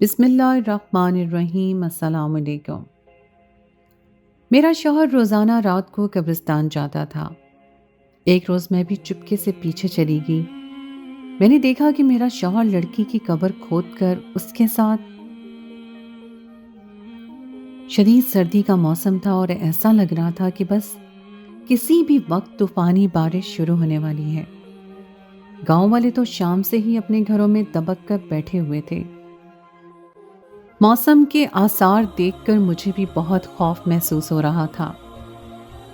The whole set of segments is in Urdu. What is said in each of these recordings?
بسم اللہ الرحمن الرحیم۔ السلام علیکم۔ میرا شوہر روزانہ رات کو قبرستان جاتا تھا۔ ایک روز میں بھی چپکے سے پیچھے چلی گئی۔ میں نے دیکھا کہ میرا شوہر لڑکی کی قبر کھود کر اس کے ساتھ شدید سردی کا موسم تھا اور ایسا لگ رہا تھا کہ بس کسی بھی وقت طوفانی بارش شروع ہونے والی ہے۔ گاؤں والے تو شام سے ہی اپنے گھروں میں دبک کر بیٹھے ہوئے تھے۔ موسم کے آثار دیکھ کر مجھے بھی بہت خوف محسوس ہو رہا تھا۔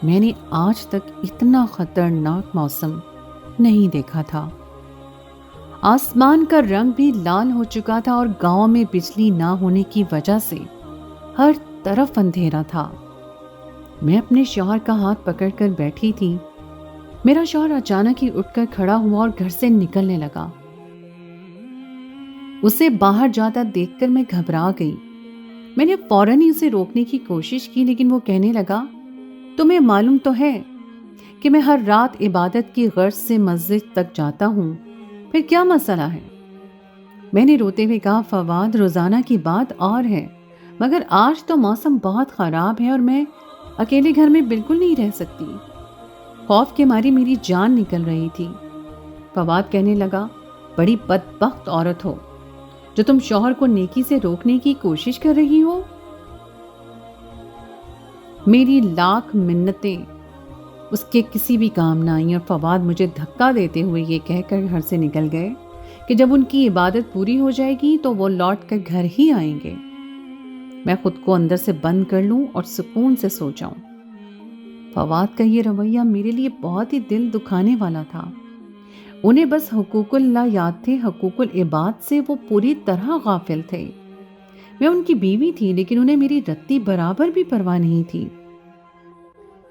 میں نے آج تک اتنا خطرناک موسم نہیں دیکھا تھا۔ آسمان کا رنگ بھی لال ہو چکا تھا اور گاؤں میں بجلی نہ ہونے کی وجہ سے ہر طرف اندھیرا تھا۔ میں اپنے شوہر کا ہاتھ پکڑ کر بیٹھی تھی۔ میرا شوہر اچانک ہی اٹھ کر کھڑا ہوا اور گھر سے نکلنے لگا۔ اسے باہر جاتا دیکھ کر میں گھبرا گئی۔ میں نے فوراً ہی اسے روکنے کی کوشش کی، لیکن وہ کہنے لگا، تمہیں معلوم تو ہے کہ میں ہر رات عبادت کی غرض سے مسجد تک جاتا ہوں، پھر کیا مسئلہ ہے؟ میں نے روتے ہوئے کہا، فواد، روزانہ کی بات اور ہے، مگر آج تو موسم بہت خراب ہے اور میں اکیلے گھر میں بالکل نہیں رہ سکتی۔ خوف کے ماری میری جان نکل رہی تھی۔ فواد کہنے لگا، بڑی بدبخت عورت ہو جو تم شوہر کو نیکی سے روکنے کی کوشش کر رہی ہو۔ میری لاکھ منتیں اس کے کسی بھی کام نہ آئیں اور فواد مجھے دھکا دیتے ہوئے یہ کہہ کر گھر سے نکل گئے کہ جب ان کی عبادت پوری ہو جائے گی تو وہ لوٹ کر گھر ہی آئیں گے، میں خود کو اندر سے بند کر لوں اور سکون سے سو جاؤں۔ فواد کا یہ رویہ میرے لیے بہت ہی دل دکھانے والا تھا۔ انہیں بس حقوق اللہ یاد تھے، حقوق العباد سے وہ پوری طرح غافل تھے۔ میں ان کی بیوی تھی، لیکن انہیں میری رتی برابر بھی پرواہ نہیں تھی۔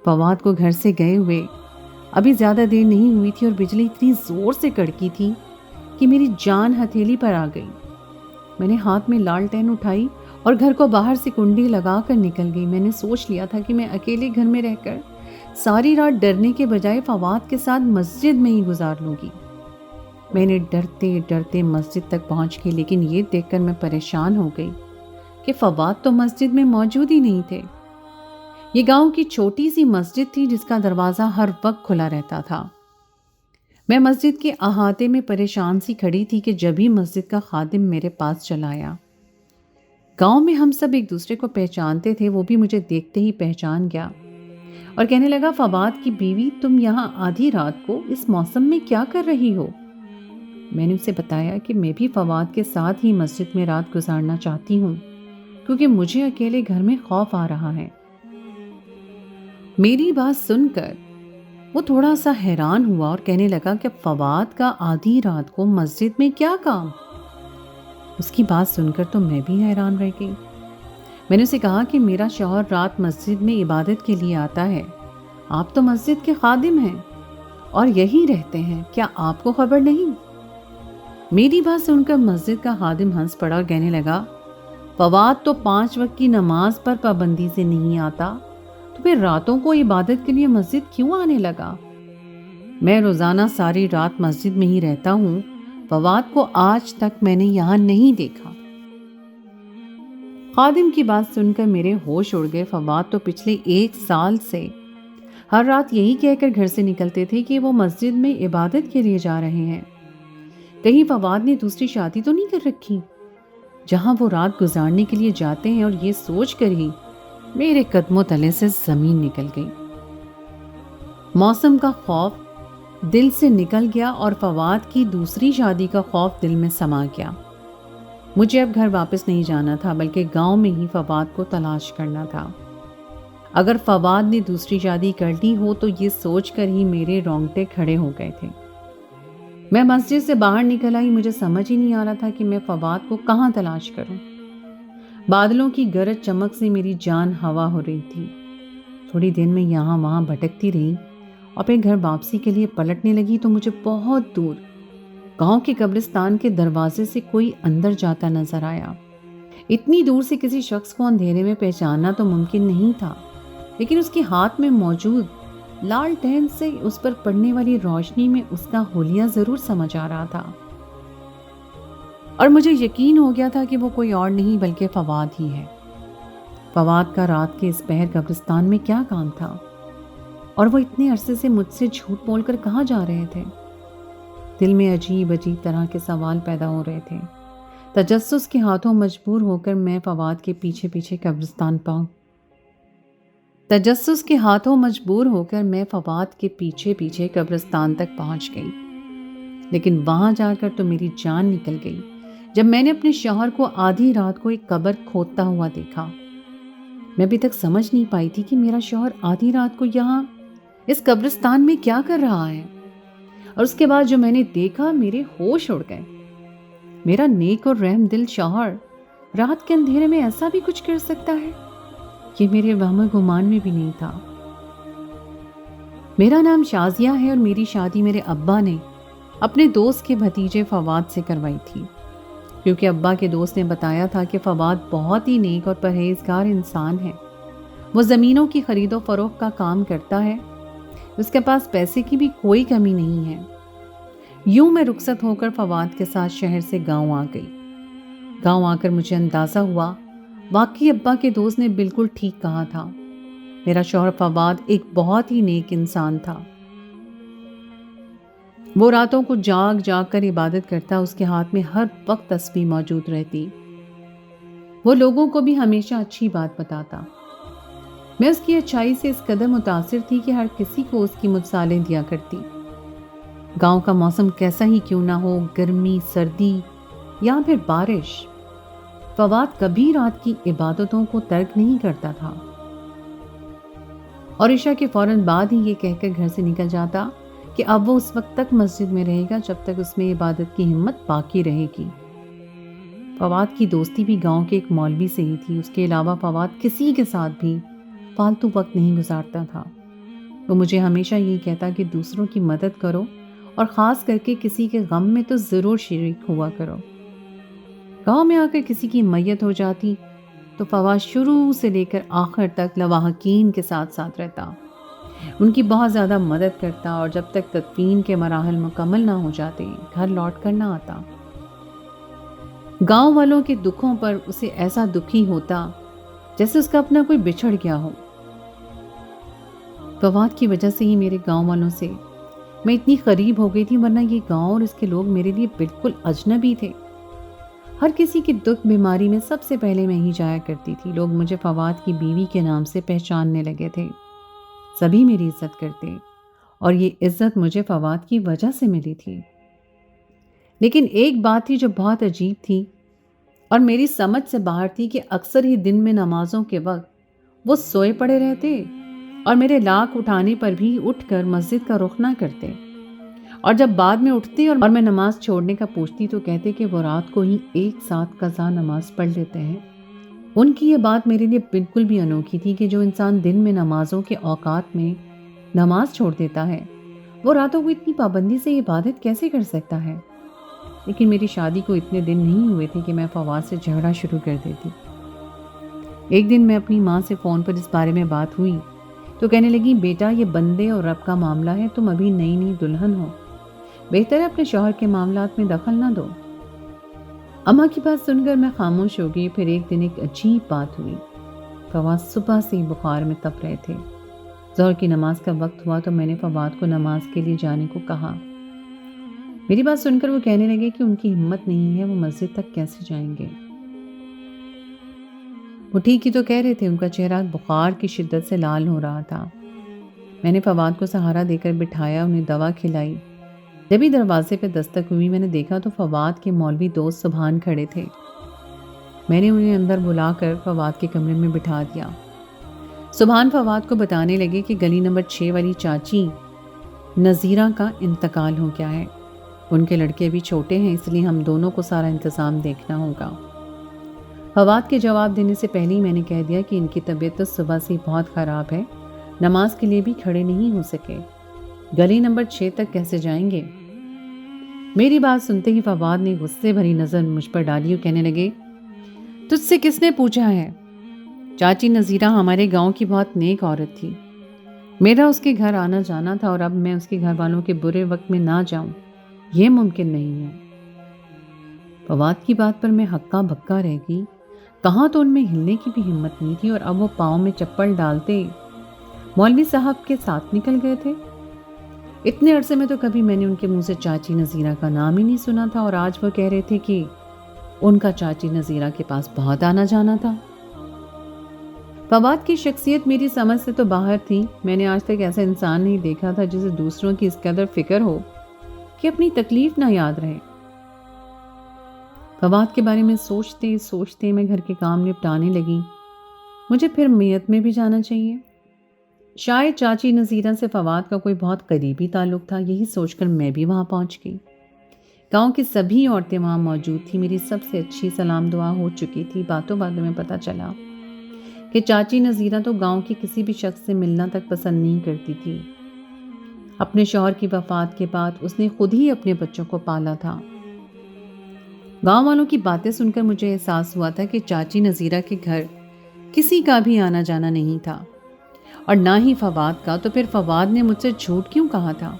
فواد کو گھر سے گئے ہوئے ابھی زیادہ دیر نہیں ہوئی تھی اور بجلی اتنی زور سے کڑکی تھی کہ میری جان ہتھیلی پر آ گئی۔ میں نے ہاتھ میں لالٹین اٹھائی اور گھر کو باہر سے کنڈی لگا کر نکل گئی۔ میں نے سوچ لیا تھا کہ میں اکیلے گھر میں رہ کر ساری رات ڈرنے کے بجائے فواد کے ساتھ مسجد میں ہی گزار لوں گی۔ میں نے ڈرتے ڈرتے مسجد تک پہنچ گئی، لیکن یہ دیکھ کر میں پریشان ہو گئی کہ فواد تو مسجد میں موجود ہی نہیں تھے۔ یہ گاؤں کی چھوٹی سی مسجد تھی جس کا دروازہ ہر وقت کھلا رہتا تھا۔ میں مسجد کے احاطے میں پریشان سی کھڑی تھی کہ جبھی مسجد کا خادم میرے پاس چلا آیا۔ گاؤں میں ہم سب ایک دوسرے کو پہچانتے تھے، وہ بھی مجھے دیکھتے ہی پہچان گیا اور کہنے لگا، فواد کی بیوی، تم یہاں آدھی رات کو اس موسم میں کیا کر رہی ہو؟ میں نے اسے بتایا کہ میں بھی فواد کے ساتھ ہی مسجد میں رات گزارنا چاہتی ہوں، کیونکہ مجھے اکیلے گھر میں خوف آ رہا ہے۔ میری بات سن کر وہ تھوڑا سا حیران ہوا اور کہنے لگا کہ فواد کا آدھی رات کو مسجد میں کیا کام؟ اس کی بات سن کر تو میں بھی حیران رہ گئی۔ میں نے اسے کہا کہ میرا شوہر رات مسجد میں عبادت کے لیے آتا ہے، آپ تو مسجد کے خادم ہیں اور یہی رہتے ہیں، کیا آپ کو خبر نہیں؟ میری بات سن کر مسجد کا خادم ہنس پڑا اور کہنے لگا، فواد تو 5 وقت کی نماز پر پابندی سے نہیں آتا، تو پھر راتوں کو عبادت کے لیے مسجد کیوں آنے لگا؟ میں روزانہ ساری رات مسجد میں ہی رہتا ہوں، فواد کو آج تک میں نے یہاں نہیں دیکھا۔ خادم کی بات سن کر میرے ہوش اڑ گئے۔ فواد تو پچھلے 1 سال سے ہر رات یہی کہہ کر گھر سے نکلتے تھے کہ وہ مسجد میں عبادت کے لیے جا رہے ہیں۔ کہیں فواد نے دوسری شادی تو نہیں کر رکھی جہاں وہ رات گزارنے کے لیے جاتے ہیں؟ اور یہ سوچ کر ہی میرے قدموں تلے سے زمین نکل گئی۔ موسم کا خوف دل سے نکل گیا اور فواد کی دوسری شادی کا خوف دل میں سما گیا۔ مجھے اب گھر واپس نہیں جانا تھا، بلکہ گاؤں میں ہی فواد کو تلاش کرنا تھا۔ اگر فواد نے دوسری شادی کر لی ہو تو یہ سوچ کر ہی میرے رونگٹے کھڑے ہو گئے تھے۔ میں مسجد سے باہر نکل آئی، مجھے سمجھ ہی نہیں آ رہا تھا کہ میں فواد کو کہاں تلاش کروں۔ بادلوں کی گرج چمک سے میری جان ہوا ہو رہی تھی۔ تھوڑی دیر میں یہاں وہاں بھٹکتی رہی اور پھر گھر واپسی کے لیے پلٹنے لگی تو مجھے بہت دور گاؤں کے قبرستان کے دروازے سے کوئی اندر جاتا نظر آیا۔ اتنی دور سے کسی شخص کو اندھیرے میں پہچاننا تو ممکن نہیں تھا، لیکن اس کے ہاتھ میں موجود لالٹین سے اس پر پڑنے والی روشنی میں اس کا حلیہ ضرور سمجھ آ رہا تھا۔ اور مجھے یقین ہو گیا تھا کہ وہ کوئی اور نہیں بلکہ فواد ہی ہے۔ فواد کا رات کے اس پہر قبرستان میں کیا کام تھا؟ اور وہ اتنے عرصے سے مجھ سے جھوٹ بول کر کہاں جا رہے تھے؟ دل میں عجیب عجیب طرح کے سوال پیدا ہو رہے تھے۔ تجسس کے ہاتھوں مجبور ہو کر میں فواد کے پیچھے پیچھے قبرستان تک پہنچ گئی، لیکن وہاں جا کر تو میری جان نکل گئی جب میں نے اپنے شوہر کو آدھی رات کو ایک قبر کھودتا ہوا دیکھا۔ میں ابھی تک سمجھ نہیں پائی تھی کہ میرا شوہر آدھی رات کو یہاں اس قبرستان میں کیا کر رہا ہے، اور اس کے بعد جو میں نے دیکھا میرے ہوش اڑ گئے۔ میرا نیک اور رحم دل شوہر رات کے اندھیرے میں ایسا بھی کچھ کر سکتا ہے؟ یہ میرے وہم و گمان میں بھی نہیں تھا۔ میرا نام شازیہ ہے اور میری شادی میرے ابا نے اپنے دوست کے بھتیجے فواد سے کروائی تھی، کیونکہ ابا کے دوست نے بتایا تھا کہ فواد بہت ہی نیک اور پرہیزگار انسان ہے۔ وہ زمینوں کی خرید و فروخت کا کام کرتا ہے، اس کے پاس پیسے کی بھی کوئی کمی نہیں ہے۔ یوں میں رخصت ہو کر فواد کے ساتھ شہر سے گاؤں آ گئی۔ گاؤں آ کر مجھے اندازہ ہوا واقعی ابا کے دوست نے بالکل ٹھیک کہا تھا، میرا شوہر فواد ایک بہت ہی نیک انسان تھا۔ وہ راتوں کو جاگ جاگ کر عبادت کرتا، اس کے ہاتھ میں ہر وقت تسبیح موجود رہتی، وہ لوگوں کو بھی ہمیشہ اچھی بات بتاتا۔ میں اس کی اچھائی سے اس قدر متاثر تھی کہ ہر کسی کو اس کی مثالیں دیا کرتی۔ گاؤں کا موسم کیسا ہی کیوں نہ ہو، گرمی، سردی یا پھر بارش، فواد کبھی رات کی عبادتوں کو ترک نہیں کرتا تھا، اور عشاء کے فوراً بعد ہی یہ کہہ کر گھر سے نکل جاتا کہ اب وہ اس وقت تک مسجد میں رہے گا جب تک اس میں عبادت کی ہمت باقی رہے گی۔ فواد کی دوستی بھی گاؤں کے ایک مولوی سے ہی تھی، اس کے علاوہ فواد کسی کے ساتھ بھی فالتو وقت نہیں گزارتا تھا۔ وہ مجھے ہمیشہ یہی کہتا کہ دوسروں کی مدد کرو، اور خاص کر کے کسی کے غم میں تو ضرور شریک ہوا کرو۔ گاؤں میں آ کر کسی کی میت ہو جاتی تو فواد شروع سے لے کر آخر تک لواحقین کے ساتھ رہتا، ان کی بہت زیادہ مدد کرتا، اور جب تک تدفین کے مراحل مکمل نہ ہو جاتے گھر لوٹ کر نہ آتا۔ گاؤں والوں کے دکھوں پر اسے ایسا دکھی ہوتا جیسے اس کا اپنا کوئی بچھڑ گیا ہو۔ فواد کی وجہ سے ہی میرے گاؤں والوں سے میں اتنی قریب ہو گئی تھی، ورنہ یہ گاؤں اور اس کے لوگ میرے لیے بالکل اجنبی تھے۔ ہر کسی کی دکھ بیماری میں سب سے پہلے میں ہی جایا کرتی تھی۔ لوگ مجھے فواد کی بیوی کے نام سے پہچاننے لگے تھے، سبھی میری عزت کرتے، اور یہ عزت مجھے فواد کی وجہ سے ملی تھی۔ لیکن ایک بات تھی جو بہت عجیب تھی اور میری سمجھ سے باہر تھی کہ اکثر ہی دن میں نمازوں کے وقت وہ سوئے پڑے رہتے، اور میرے لاکھ اٹھانے پر بھی اٹھ کر مسجد کا رخ نہ کرتے، اور جب بعد میں اٹھتے اور میں نماز چھوڑنے کا پوچھتی تو کہتے کہ وہ رات کو ہی ایک ساتھ قضا نماز پڑھ لیتے ہیں۔ ان کی یہ بات میرے لیے بالکل بھی انوکھی تھی کہ جو انسان دن میں نمازوں کے اوقات میں نماز چھوڑ دیتا ہے وہ راتوں کو اتنی پابندی سے عبادت کیسے کر سکتا ہے۔ لیکن میری شادی کو اتنے دن نہیں ہوئے تھے کہ میں فواد سے جھگڑا شروع کر دیتی۔ ایک دن میں اپنی ماں سے فون پر اس بارے میں بات ہوئی تو کہنے لگی، بیٹا یہ بندے اور رب کا معاملہ ہے، تم ابھی نئی دلہن ہو، بہتر ہے اپنے شوہر کے معاملات میں دخل نہ دو۔ اماں کی بات سن کر میں خاموش ہو گئی۔ پھر ایک دن ایک عجیب بات ہوئی۔ فواد صبح سے ہی بخار میں تپ رہے تھے۔ ظہر کی نماز کا وقت ہوا تو میں نے فواد کو نماز کے لیے جانے کو کہا۔ میری بات سن کر وہ کہنے لگے کہ ان کی ہمت نہیں ہے، وہ مسجد تک کیسے جائیں گے۔ وہ ٹھیک ہی تو کہہ رہے تھے، ان کا چہرہ بخار کی شدت سے لال ہو رہا تھا۔ میں نے فواد کو سہارا دے کر بٹھایا، انہیں دوا کھلائی۔ جب ہی دروازے پہ دستک ہوئی میں نے دیکھا تو فواد کے مولوی دوست سبحان کھڑے تھے۔ میں نے انہیں اندر بلا کر فواد کے کمرے میں بٹھا دیا۔ سبحان فواد کو بتانے لگے کہ گلی نمبر 6 والی چاچی نذیرہ کا انتقال ہو گیا ہے، ان کے لڑکے ابھی چھوٹے ہیں، اس لیے ہم دونوں کو سارا انتظام دیکھنا ہوگا۔ فواد کے جواب دینے سے پہلے ہی میں نے کہہ دیا کہ ان کی طبیعت تو صبح سے بہت خراب ہے، نماز کے لیے بھی کھڑے نہیں ہو سکے، گلی نمبر 6 تک کیسے جائیں گے۔ میری بات سنتے ہی فواد نے غصے بھری نظر مجھ پر ڈالی اور کہنے لگے، تجھ سے کس نے پوچھا ہے؟ چاچی نذیرہ ہمارے گاؤں کی بہت نیک عورت تھی، میرا اس کے گھر آنا جانا تھا، اور اب میں اس کے گھر والوں کے برے وقت میں نہ جاؤں یہ ممکن نہیں ہے۔ فواد کی بات پر میں ہکا بکا رہ گئی. کہاں تو ان میں ہلنے کی بھی ہمت نہیں تھی اور اب وہ پاؤں میں چپل ڈالتے مولوی صاحب کے ساتھ نکل گئے تھے. اتنے عرصے میں تو کبھی میں نے ان کے منہ سے چاچی نذیرہ کا نام ہی نہیں سنا تھا، اور آج وہ کہہ رہے تھے کہ ان کا چاچی نذیرہ کے پاس بہت آنا جانا تھا. فواد کی شخصیت میری سمجھ سے تو باہر تھی. میں نے آج تک ایسا انسان نہیں دیکھا تھا جسے دوسروں کی اس قدر فکر ہو کہ اپنی تکلیف نہ یاد رہے. فواد کے بارے میں سوچتے سوچتے میں گھر کے کام نپٹانے لگی. مجھے پھر میت میں بھی جانا چاہیے. شاید چاچی نذیرہ سے فواد کا کوئی بہت قریبی تعلق تھا. یہی سوچ کر میں بھی وہاں پہنچ گئی. گاؤں کی سبھی عورتیں وہاں موجود تھیں. میری سب سے اچھی سلام دعا ہو چکی تھی. باتوں باتوں میں پتہ چلا کہ چاچی نذیرہ تو گاؤں کے کسی بھی شخص سے ملنا تک پسند نہیں کرتی تھی. اپنے شوہر کی وفات کے بعد اس نے خود ہی اپنے بچوں کو پالا تھا. گاؤں والوں کی باتیں سن کر مجھے احساس ہوا تھا کہ چاچی نذیرہ کے گھر کسی کا بھی آنا جانا نہیں تھا، اور نہ ہی فواد کا. تو پھر فواد نے مجھ سے جھوٹ کیوں کہا تھا؟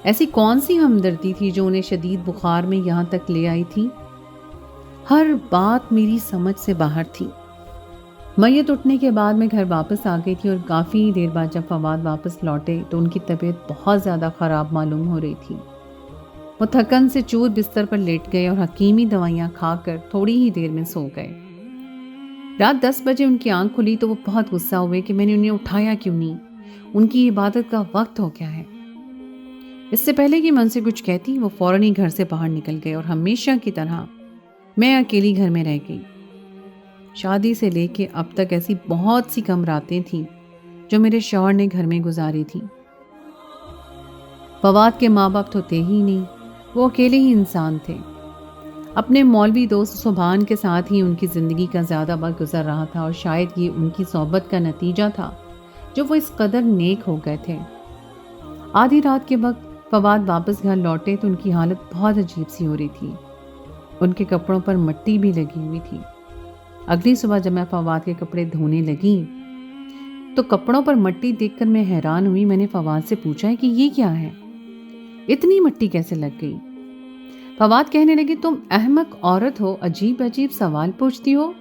ایسی کون سی ہمدردی تھی جو انہیں شدید بخار میں یہاں تک لے آئی تھی؟ ہر بات میری سمجھ سے باہر تھی. میت اٹھنے کے بعد میں گھر واپس آ گئی تھی، اور کافی دیر بعد جب فواد واپس لوٹے تو ان کی طبیعت بہت زیادہ خراب معلوم ہو رہی تھی. وہ تھکن سے چور بستر پر لیٹ گئے اور حکیمی دوائیاں کھا کر تھوڑی ہی دیر میں سو گئے. رات 10 بجے ان کی آنکھ کھلی تو وہ بہت غصہ ہوئے کہ میں نے انہیں اٹھایا کیوں نہیں، ان کی عبادت کا وقت ہو گیا ہے. اس سے پہلے کہ میں ان سے کچھ کہتی وہ فوراً ہی گھر سے باہر نکل گئے، اور ہمیشہ کی طرح میں اکیلی گھر میں رہ گئی. شادی سے لے کے اب تک ایسی بہت سی کم راتیں تھیں جو میرے شوہر نے گھر میں گزاری تھی. فواد کے ماں باپ تو تھے ہی نہیں، وہ اکیلے ہی انسان تھے. اپنے مولوی دوست سبحان کے ساتھ ہی ان کی زندگی کا زیادہ وقت گزر رہا تھا، اور شاید یہ ان کی صحبت کا نتیجہ تھا جو وہ اس قدر نیک ہو گئے تھے. آدھی رات کے وقت فواد واپس گھر لوٹے تو ان کی حالت بہت عجیب سی ہو رہی تھی. ان کے کپڑوں پر مٹی بھی لگی ہوئی تھی. اگلی صبح جب میں فواد کے کپڑے دھونے لگی تو کپڑوں پر مٹی دیکھ کر میں حیران ہوئی. میں نے فواد سے پوچھا کہ یہ کیا ہے، اتنی مٹی کیسے لگ گئی؟ فواد کہنے لگے تم احمق عورت ہو، عجیب عجیب سوال پوچھتی ہو.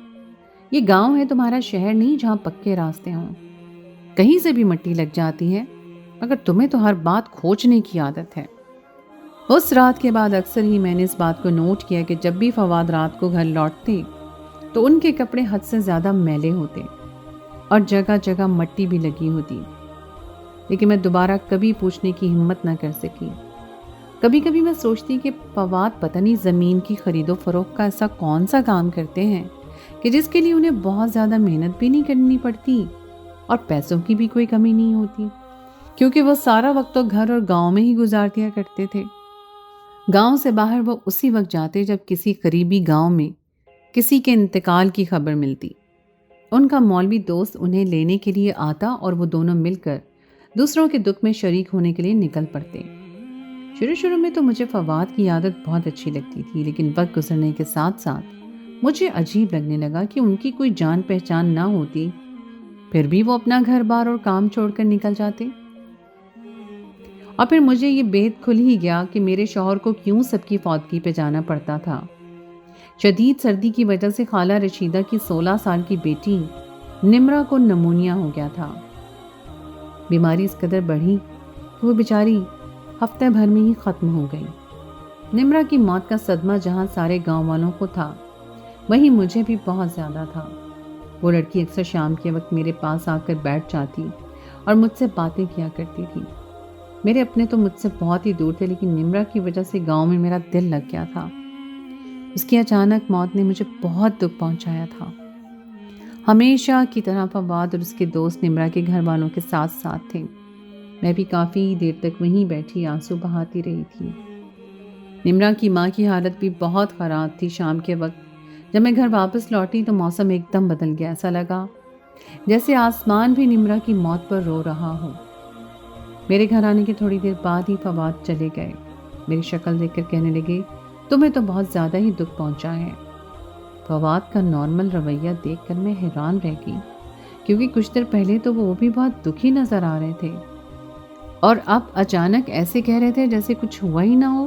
یہ گاؤں ہے، تمہارا شہر نہیں جہاں پکے راستے ہوں. کہیں سے بھی مٹی لگ جاتی ہے، مگر تمہیں تو ہر بات کھوجنے کی عادت ہے. اس رات کے بعد اکثر ہی میں نے اس بات کو نوٹ کیا کہ جب بھی فواد رات کو گھر لوٹتے تو ان کے کپڑے حد سے زیادہ میلے ہوتے اور جگہ جگہ مٹی بھی لگی ہوتی. لیکن میں دوبارہ کبھی پوچھنے کی ہمت نہ کر سکی. کبھی کبھی میں سوچتی کہ فواد پتہ نہیں زمین کی خرید و فروخت کا ایسا کون سا کام کرتے ہیں کہ جس کے لیے انہیں بہت زیادہ محنت بھی نہیں کرنی پڑتی اور پیسوں کی بھی کوئی کمی نہیں ہوتی، کیونکہ وہ سارا وقت تو گھر اور گاؤں میں ہی گزار دیا کرتے تھے. گاؤں سے باہر وہ اسی وقت جاتے جب کسی قریبی گاؤں میں کسی کے انتقال کی خبر ملتی. ان کا مولوی دوست انہیں لینے کے لیے آتا اور وہ دونوں مل کر دوسروں کے دکھ میں شریک ہونے کے لیے نکل پڑتے. شروع میں تو مجھے فواد کی عادت بہت اچھی لگتی تھی، لیکن وقت گزرنے کے ساتھ ساتھ مجھے عجیب لگنے لگا کہ ان کی کوئی جان پہچان نہ ہوتی پھر بھی وہ اپنا گھر بار اور کام چھوڑ کر نکل جاتے. اور پھر مجھے یہ بید کھل ہی گیا کہ میرے شوہر کو کیوں سب کی فوتگی پہ جانا پڑتا تھا. شدید سردی کی وجہ سے خالہ رشیدہ کی 16 سال کی بیٹی نمرہ کو نمونیا ہو گیا تھا. بیماری اس قدر بڑھی کہ وہ بیچاری ہفتہ بھر میں ہی ختم ہو گئی. نمرہ کی موت کا صدمہ جہاں سارے گاؤں والوں کو تھا وہیں مجھے بھی بہت زیادہ تھا. وہ لڑکی اکثر شام کے وقت میرے پاس آ کر بیٹھ جاتی اور مجھ سے باتیں کیا کرتی تھی. میرے اپنے تو مجھ سے بہت ہی دور تھے، لیکن نمرہ کی وجہ سے گاؤں میں میرا دل لگ گیا تھا. اس کی اچانک موت نے مجھے بہت دکھ پہنچایا تھا. ہمیشہ کی طرح فواد اور اس کے دوست نمرہ کے گھر والوں کے ساتھ ساتھ تھے. میں بھی کافی دیر تک وہیں بیٹھی آنسو بہاتی رہی تھی. نمرہ کی ماں کی حالت بھی بہت خراب تھی. شام کے وقت جب میں گھر واپس لوٹی تو موسم ایک دم بدل گیا. ایسا لگا جیسے آسمان بھی نمرہ کی موت پر رو رہا ہو. میرے گھر آنے کے تھوڑی دیر بعد ہی فواد چلے گئے. میری شکل دیکھ کر کہنے لگے تمہیں تو بہت زیادہ ہی دکھ پہنچا ہے. فواد کا نارمل رویہ دیکھ کر میں حیران رہ گئی، کیونکہ کچھ دیر پہلے تو وہ بھی بہت دکھی نظر آ رہے تھے اور اب اچانک ایسے کہہ رہے تھے جیسے کچھ ہوا ہی نہ ہو.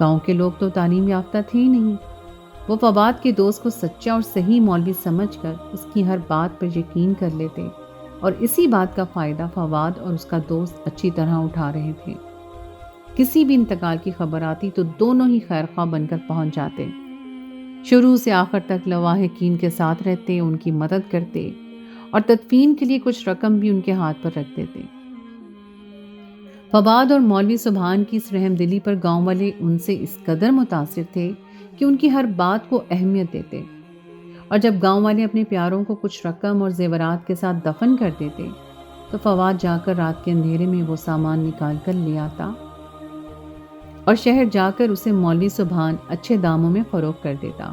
گاؤں کے لوگ تو تعلیم یافتہ تھے ہی نہیں۔ وہ فواد کے دوست کو سچا اور صحیح مولوی سمجھ کر اس کی ہر بات پر یقین کر لیتے اور اسی بات کا فائدہ فواد اور اس کا دوست اچھی طرح اٹھا رہے تھے۔ کسی بھی انتقال کی خبر آتی تو دونوں ہی خیر خواہ بن کر پہنچ جاتے، شروع سے آخر تک لواحقین کے ساتھ رہتے، ان کی مدد کرتے اور تدفین کے لیے کچھ رقم بھی ان کے ہاتھ پر رکھ دیتے۔ فواد اور مولوی سبحان کی اس رحم دلی پر گاؤں والے ان سے اس قدر متاثر تھے کہ ان کی ہر بات کو اہمیت دیتے، اور جب گاؤں والے اپنے پیاروں کو کچھ رقم اور زیورات کے ساتھ دفن کر دیتے تو فواد جا کر رات کے اندھیرے میں وہ سامان نکال کر لے آتا اور شہر جا کر اسے مولوی سبحان اچھے داموں میں فروخت کر دیتا۔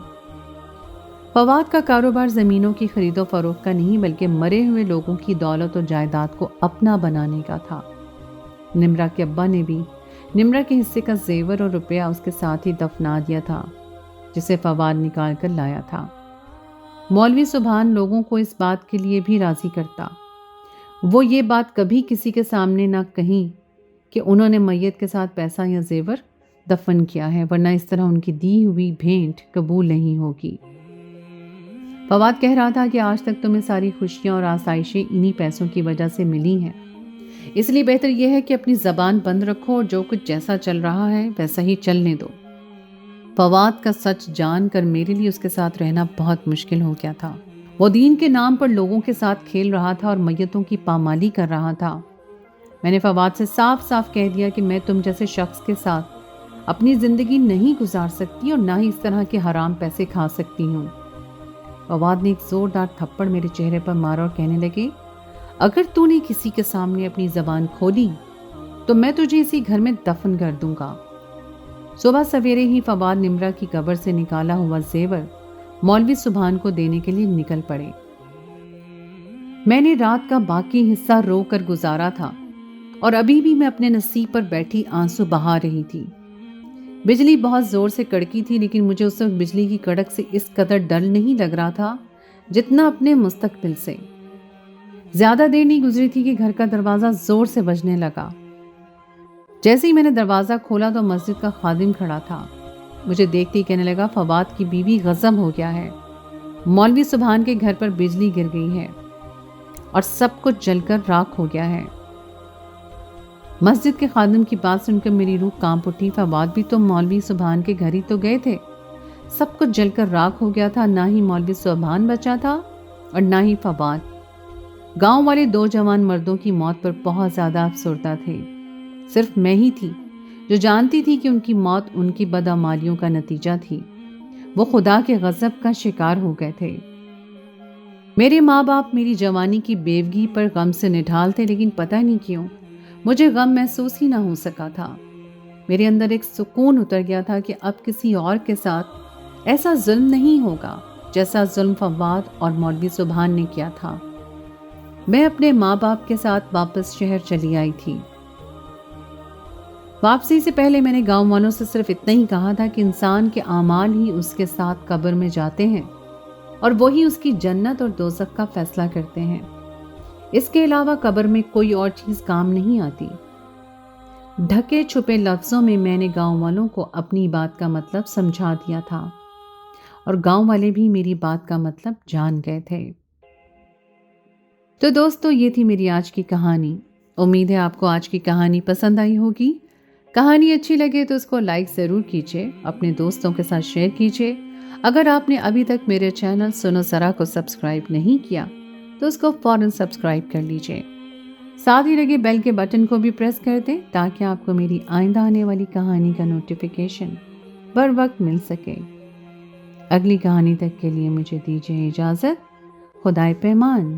فواد کا کاروبار زمینوں کی خرید و فروخت کا نہیں بلکہ مرے ہوئے لوگوں کی دولت اور جائیداد کو اپنا بنانے کا تھا۔ نمرہ کے ابا نے بھی نمرہ کے حصے کا زیور اور روپیہ اس کے ساتھ ہی دفنا دیا تھا جسے فواد نکال کر لایا تھا۔ مولوی سبحان لوگوں کو اس بات کے لیے بھی راضی کرتا۔ وہ یہ بات کبھی کسی کے سامنے نہ کہیں کہ انہوں نے میت کے ساتھ پیسہ یا زیور دفن کیا ہے، ورنہ اس طرح ان کی دی ہوئی بھیٹ قبول نہیں ہوگی۔ فواد کہہ رہا تھا کہ آج تک تمہیں ساری خوشیاں اور آسائشیں انہی پیسوں کی وجہ سے ملی ہیں، اس لیے بہتر یہ ہے کہ اپنی زبان بند رکھو اور جو کچھ جیسا چل رہا ہے ویسا ہی چلنے دو۔ فواد کا سچ جان کر میرے لیے اس کے ساتھ رہنا بہت مشکل ہو گیا تھا۔ وہ دین کے نام پر لوگوں کے ساتھ کھیل رہا تھا اور میتوں کی پامالی کر رہا تھا۔ میں نے فواد سے صاف صاف کہہ دیا کہ میں تم جیسے شخص کے ساتھ اپنی زندگی نہیں گزار سکتی اور نہ ہی اس طرح کے حرام پیسے کھا سکتی ہوں۔ فواد نے ایک زوردار تھپڑ میرے چہرے پر مارا اور کہنے لگے، اگر تو نے کسی کے سامنے اپنی زبان کھولی تو میں تجھے اسی گھر میں دفن کر دوں گا۔ صبح سویرے ہی فواد نمرہ کی قبر سے نکالا ہوا زیور مولوی سبحان کو دینے کے لیے نکل پڑے۔ میں نے رات کا باقی حصہ رو کر گزارا تھا اور ابھی بھی میں اپنے نصیب پر بیٹھی آنسو بہا رہی تھی۔ بجلی بہت زور سے کڑکی تھی، لیکن مجھے اس وقت بجلی کی کڑک سے اس قدر ڈر نہیں لگ رہا تھا جتنا اپنے مستقبل سے۔ زیادہ دیر نہیں گزری تھی کہ گھر کا دروازہ زور سے بجنے لگا۔ جیسے ہی میں نے دروازہ کھولا تو مسجد کا خادم کھڑا تھا۔ مجھے دیکھتے ہی کہنے لگا، فواد کی بیوی غضب ہو گیا ہے، مولوی سبحان کے گھر پر بجلی گر گئی ہے اور سب کچھ جل کر راکھ ہو گیا ہے۔ مسجد کے خادم کی بات سن کر میری روح کانپ اٹھی۔ فواد بھی تو مولوی سبحان کے گھر ہی تو گئے تھے، سب کچھ جل کر راکھ ہو گیا تھا، نہ ہی مولوی سبحان بچا تھا اور نہ ہی فواد۔ گاؤں والے دو جوان مردوں کی موت پر بہت زیادہ افسردہ تھے۔ صرف میں ہی تھی جو جانتی تھی کہ ان کی موت ان کی بدعمالیوں کا نتیجہ تھی۔ وہ خدا کے غضب کا شکار ہو گئے تھے۔ میرے ماں باپ میری جوانی کی بیوگی پر غم سے نڈھال تھے، لیکن پتہ نہیں کیوں مجھے غم محسوس ہی نہ ہو سکا تھا۔ میرے اندر ایک سکون اتر گیا تھا کہ اب کسی اور کے ساتھ ایسا ظلم نہیں ہوگا جیسا ظلم فواد اور مولوی سبحان نے کیا تھا۔ میں اپنے ماں باپ کے ساتھ واپس شہر چلی آئی تھی۔ واپسی سے پہلے میں نے گاؤں والوں سے صرف اتنا ہی کہا تھا کہ انسان کے اعمال ہی اس کے ساتھ قبر میں جاتے ہیں اور وہی اس کی جنت اور دوزخ کا فیصلہ کرتے ہیں۔ اس کے علاوہ قبر میں کوئی اور چیز کام نہیں آتی۔ ڈھکے چھپے لفظوں میں میں نے گاؤں والوں کو اپنی بات کا مطلب سمجھا دیا تھا اور گاؤں والے بھی میری بات کا مطلب جان گئے تھے۔ تو دوستو، یہ تھی میری آج کی کہانی۔ امید ہے آپ کو آج کی کہانی پسند آئی ہوگی۔ کہانی اچھی لگے تو اس کو لائک ضرور کیجیے، اپنے دوستوں کے ساتھ شیئر کیجیے۔ اگر آپ نے ابھی تک میرے چینل سنو ذرا کو سبسکرائب نہیں کیا تو اس کو فوراً سبسکرائب کر لیجیے، ساتھ ہی لگے بیل کے بٹن کو بھی پریس کر دیں تاکہ آپ کو میری آئندہ آنے والی کہانی کا نوٹیفیکیشن بر وقت مل سکے۔ اگلی کہانی تک کے لیے مجھے دیجیے اجازت۔ خدائے پیمان۔